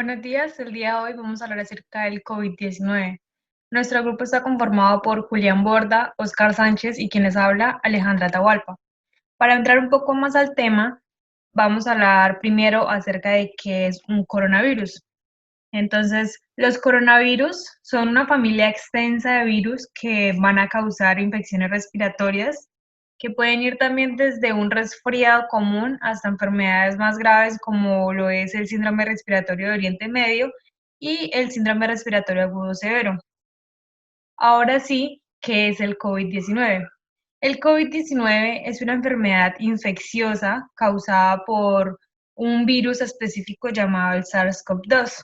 Buenos días, el día de hoy vamos a hablar acerca del COVID-19. Nuestro grupo está conformado por Julián Borda, Oscar Sánchez y quien les habla, Alejandra Atahualpa. Para entrar un poco más al tema, vamos a hablar primero acerca de qué es un coronavirus. Entonces, los coronavirus son una familia extensa de virus que van a causar infecciones respiratorias, que pueden ir también desde un resfriado común hasta enfermedades más graves como lo es el síndrome respiratorio de Oriente Medio y el síndrome respiratorio agudo severo. Ahora sí, ¿qué es el COVID-19? El COVID-19 es una enfermedad infecciosa causada por un virus específico llamado el SARS-CoV-2.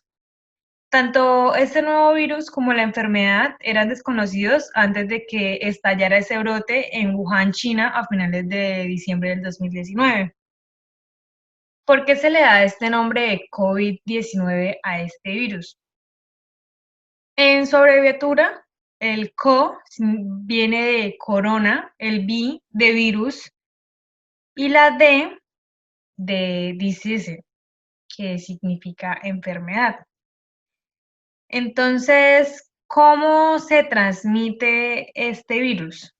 Tanto este nuevo virus como la enfermedad eran desconocidos antes de que estallara ese brote en Wuhan, China, a finales de diciembre del 2019. ¿Por qué se le da este nombre de COVID-19 a este virus? En su abreviatura, el CO viene de corona, el V de virus y la D de disease, que significa enfermedad. Entonces, ¿cómo se transmite este virus?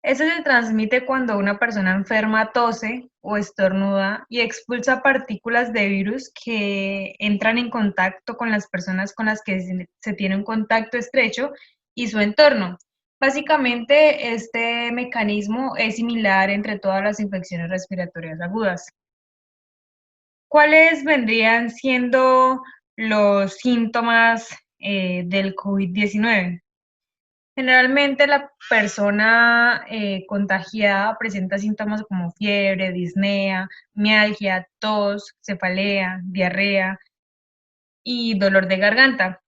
Este se transmite cuando una persona enferma tose o estornuda y expulsa partículas de virus que entran en contacto con las personas con las que se tiene un contacto estrecho y su entorno. Básicamente, este mecanismo es similar entre todas las infecciones respiratorias agudas. ¿Cuáles vendrían siendo los síntomas del COVID-19? Generalmente la persona contagiada presenta síntomas como fiebre, disnea, mialgia, tos, cefalea, diarrea y dolor de garganta.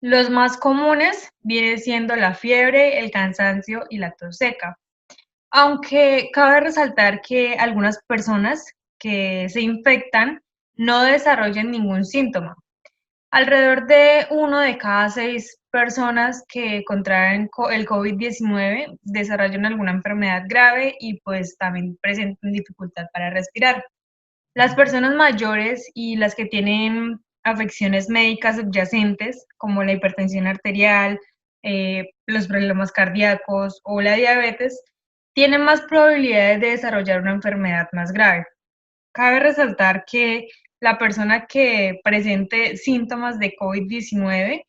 Los más comunes vienen siendo la fiebre, el cansancio y la tos seca. Aunque cabe resaltar que algunas personas que se infectan no desarrollan ningún síntoma. Alrededor de 1 de cada 6 personas que contraen el COVID-19 desarrollan alguna enfermedad grave y pues también presentan dificultad para respirar. Las personas mayores y las que tienen afecciones médicas subyacentes, como la hipertensión arterial, los problemas cardíacos o la diabetes, tienen más probabilidades de desarrollar una enfermedad más grave. Cabe resaltar que la persona que presente síntomas de COVID-19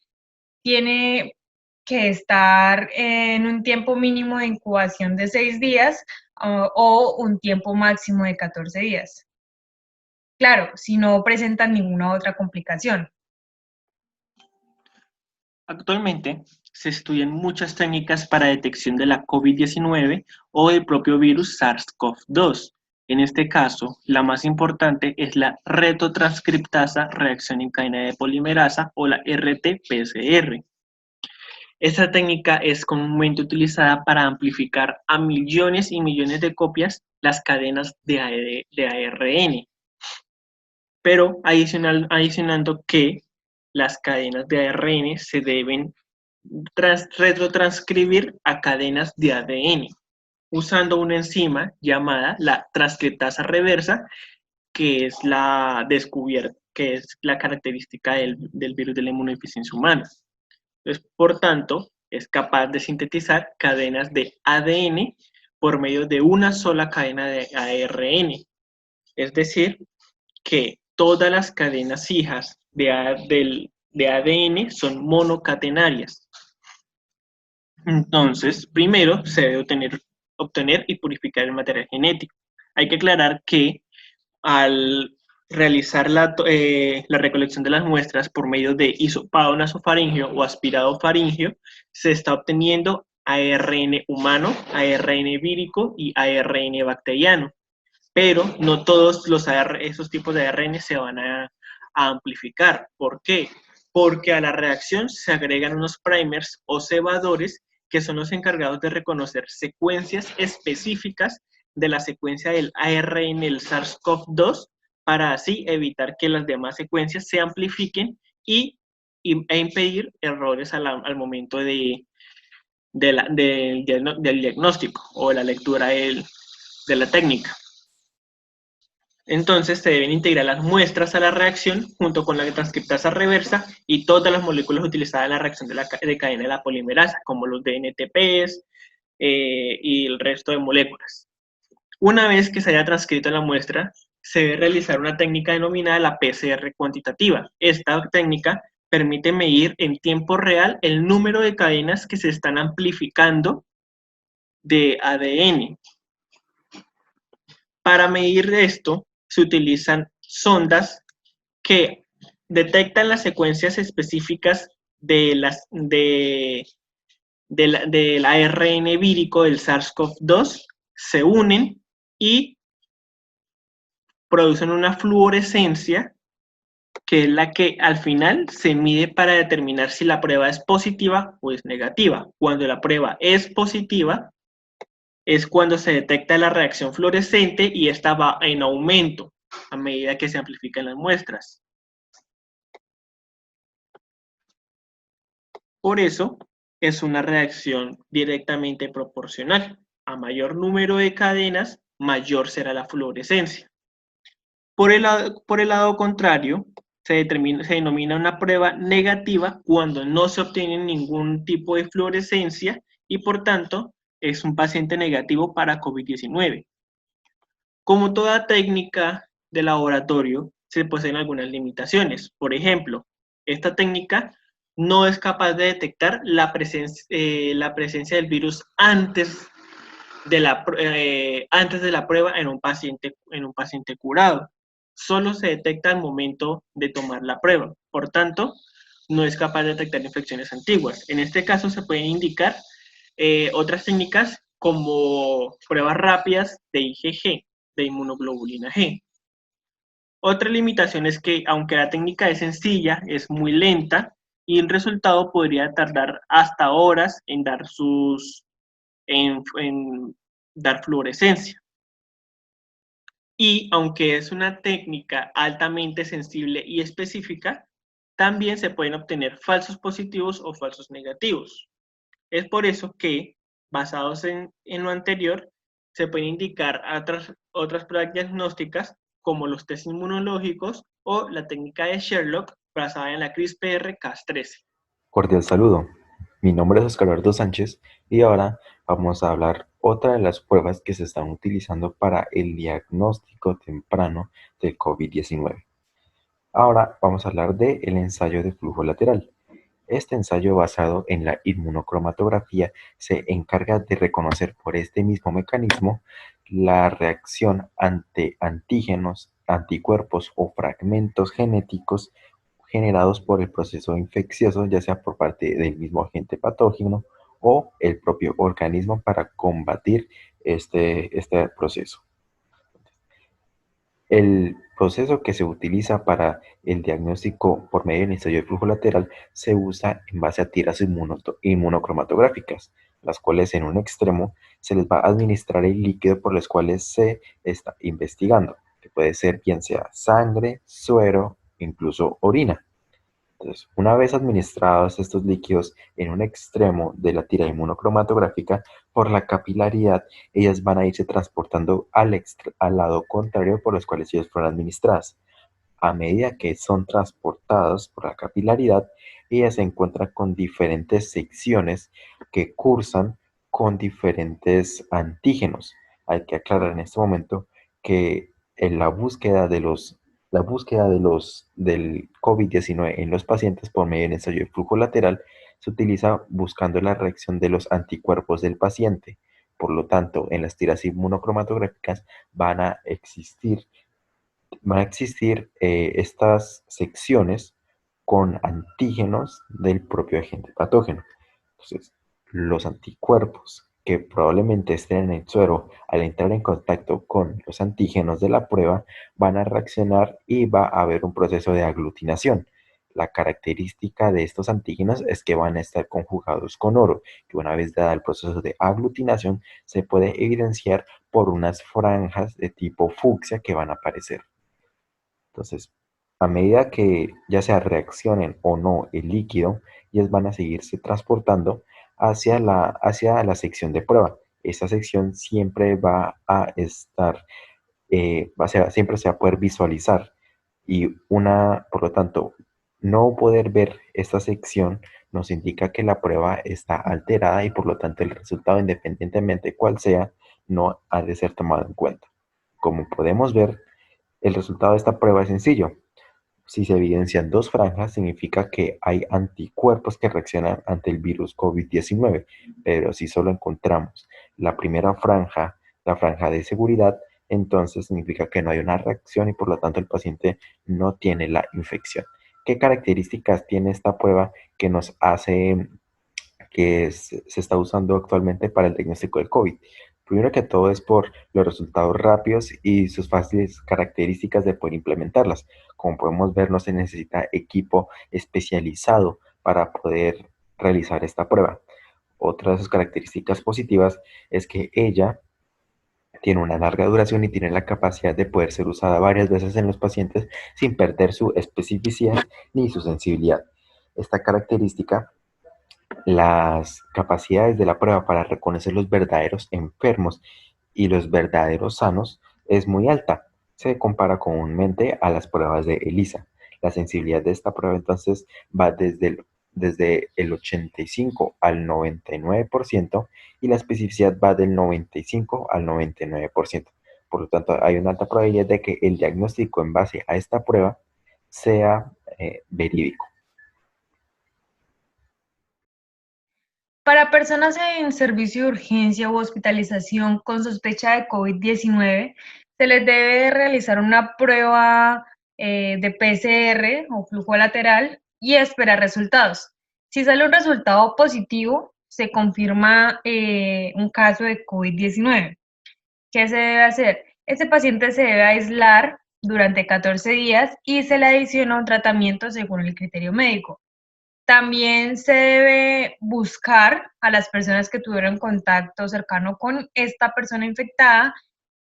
tiene que estar en un tiempo mínimo de incubación de 6 días o un tiempo máximo de 14 días. Claro, si no presentan ninguna otra complicación. Actualmente se estudian muchas técnicas para detección de la COVID-19 o del propio virus SARS-CoV-2. En este caso, la más importante es la retotranscriptasa reacción en cadena de polimerasa o la RT-PCR. Esta técnica es comúnmente utilizada para amplificar a millones y millones de copias las cadenas de ARN, pero adicionando que las cadenas de ARN se deben retrotranscribir a cadenas de ADN, usando una enzima llamada la transcriptasa reversa, que es la descubierta, que es la característica del virus de la inmunodeficiencia humana. Entonces, por tanto, es capaz de sintetizar cadenas de ADN por medio de una sola cadena de ARN. Es decir, que todas las cadenas hijas de ADN son monocatenarias. Entonces, primero se debe obtener y purificar el material genético. Hay que aclarar que al realizar la recolección de las muestras por medio de hisopado nasofaringeo o aspirado faringeo, se está obteniendo ARN humano, ARN vírico y ARN bacteriano. Pero no todos esos tipos de ARN se van a amplificar. ¿Por qué? Porque a la reacción se agregan unos primers o cebadores que son los encargados de reconocer secuencias específicas de la secuencia del ARN del SARS-CoV-2 para así evitar que las demás secuencias se amplifiquen e impedir errores al momento del diagnóstico o la lectura de la técnica. Entonces se deben integrar las muestras a la reacción junto con la transcriptasa reversa y todas las moléculas utilizadas en la reacción de cadena de la polimerasa, como los DNTPs y el resto de moléculas. Una vez que se haya transcrito la muestra, se debe realizar una técnica denominada la PCR cuantitativa. Esta técnica permite medir en tiempo real el número de cadenas que se están amplificando de ADN. Para medir esto, se utilizan sondas que detectan las secuencias específicas del ARN vírico del SARS-CoV-2, se unen y producen una fluorescencia que es la que al final se mide para determinar si la prueba es positiva o es negativa. Cuando la prueba es positiva, es cuando se detecta la reacción fluorescente y esta va en aumento a medida que se amplifican las muestras. Por eso, es una reacción directamente proporcional. A mayor número de cadenas, mayor será la fluorescencia. Por el lado contrario, se denomina una prueba negativa cuando no se obtiene ningún tipo de fluorescencia y por tanto es un paciente negativo para COVID-19. Como toda técnica de laboratorio, se poseen algunas limitaciones. Por ejemplo, esta técnica no es capaz de detectar la presencia del virus antes de la prueba en un paciente curado. Solo se detecta al momento de tomar la prueba. Por tanto, no es capaz de detectar infecciones antiguas. En este caso se pueden indicar otras técnicas como pruebas rápidas de IgG, de inmunoglobulina G. Otra limitación es que, aunque la técnica es sencilla, es muy lenta y el resultado podría tardar hasta horas en en dar fluorescencia. Y aunque es una técnica altamente sensible y específica, también se pueden obtener falsos positivos o falsos negativos. Es por eso que, basados en lo anterior, se pueden indicar otras pruebas diagnósticas como los test inmunológicos o la técnica de Sherlock basada en la CRISPR-Cas13. Cordial saludo. Mi nombre es Oscar Alberto Sánchez y ahora vamos a hablar otra de las pruebas que se están utilizando para el diagnóstico temprano del COVID-19. Ahora vamos a hablar del ensayo de flujo lateral. Este ensayo basado en la inmunocromatografía se encarga de reconocer por este mismo mecanismo la reacción ante antígenos, anticuerpos o fragmentos genéticos generados por el proceso infeccioso, ya sea por parte del mismo agente patógeno o el propio organismo para combatir este proceso. El proceso que se utiliza para el diagnóstico por medio del ensayo de flujo lateral se usa en base a tiras inmunocromatográficas, las cuales en un extremo se les va a administrar el líquido por los cuales se está investigando, que puede ser bien sea sangre, suero, incluso orina. Entonces, una vez administrados estos líquidos en un extremo de la tira inmunocromatográfica, por la capilaridad, ellas van a irse transportando al lado contrario por los cuales ellas fueron administradas. A medida que son transportados por la capilaridad, ellas se encuentran con diferentes secciones que cursan con diferentes antígenos. Hay que aclarar en este momento que en la búsqueda del COVID-19 en los pacientes por medio del ensayo de flujo lateral se utiliza buscando la reacción de los anticuerpos del paciente. Por lo tanto, en las tiras inmunocromatográficas van a existir estas secciones con antígenos del propio agente patógeno. Entonces, los anticuerpos que probablemente estén en el suero al entrar en contacto con los antígenos de la prueba van a reaccionar y va a haber un proceso de aglutinación. La característica de estos antígenos es que van a estar conjugados con oro, que una vez dada el proceso de aglutinación se puede evidenciar por unas franjas de tipo fucsia que van a aparecer. Entonces, a medida que ya sea reaccionen o no el líquido, ellas van a seguirse transportando hacia la sección de prueba. Esta sección siempre va a estar siempre se va a poder visualizar y por lo tanto, no poder ver esta sección nos indica que la prueba está alterada y por lo tanto el resultado, independientemente de cuál sea, no ha de ser tomado en cuenta. Como podemos ver, el resultado de esta prueba es sencillo. Si se evidencian dos franjas, significa que hay anticuerpos que reaccionan ante el virus COVID-19, pero si solo encontramos la primera franja, la franja de seguridad, entonces significa que no hay una reacción y por lo tanto el paciente no tiene la infección. ¿Qué características tiene esta prueba que nos hace que se está usando actualmente para el diagnóstico del COVID? Primero que todo es por los resultados rápidos y sus fáciles características de poder implementarlas. Como podemos ver, no se necesita equipo especializado para poder realizar esta prueba. Otra de sus características positivas es que ella tiene una larga duración y tiene la capacidad de poder ser usada varias veces en los pacientes sin perder su especificidad ni su sensibilidad. Esta característica, las capacidades de la prueba para reconocer los verdaderos enfermos y los verdaderos sanos es muy alta. Se compara comúnmente a las pruebas de ELISA. La sensibilidad de esta prueba entonces va desde el 85 al 99% y la especificidad va del 95 al 99%. Por lo tanto, hay una alta probabilidad de que el diagnóstico en base a esta prueba sea verídico. Para personas en servicio de urgencia u hospitalización con sospecha de COVID-19, se les debe realizar una prueba de PCR o flujo lateral y esperar resultados. Si sale un resultado positivo, se confirma un caso de COVID-19. ¿Qué se debe hacer? Este paciente se debe aislar durante 14 días y se le adiciona un tratamiento según el criterio médico. También se debe buscar a las personas que tuvieron contacto cercano con esta persona infectada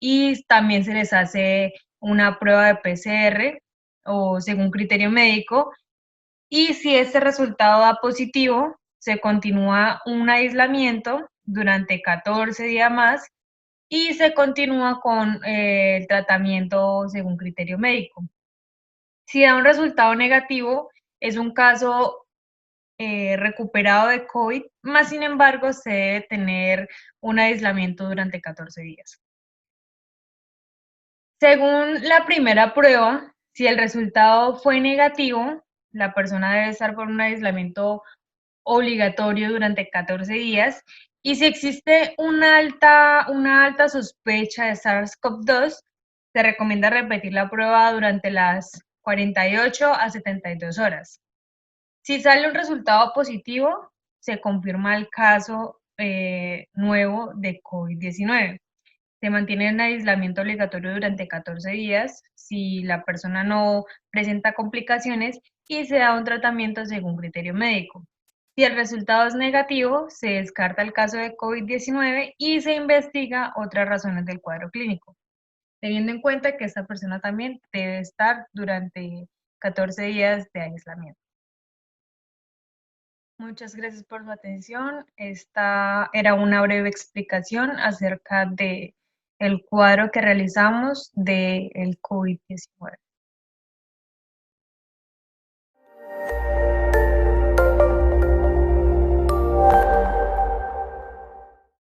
y también se les hace una prueba de PCR o según criterio médico. Y si este resultado da positivo, se continúa un aislamiento durante 14 días más y se continúa con el tratamiento según criterio médico. Si da un resultado negativo, es un caso recuperado de COVID, más sin embargo se debe tener un aislamiento durante 14 días. Según la primera prueba, si el resultado fue negativo, la persona debe estar por un aislamiento obligatorio durante 14 días y si existe una alta sospecha de SARS-CoV-2, se recomienda repetir la prueba durante las 48 a 72 horas. Si sale un resultado positivo, se confirma el caso nuevo de COVID-19. Se mantiene en aislamiento obligatorio durante 14 días si la persona no presenta complicaciones y se da un tratamiento según criterio médico. Si el resultado es negativo, se descarta el caso de COVID-19 y se investiga otras razones del cuadro clínico, teniendo en cuenta que esta persona también debe estar durante 14 días de aislamiento. Muchas gracias por su atención. Esta era una breve explicación acerca de el cuadro que realizamos del COVID-19.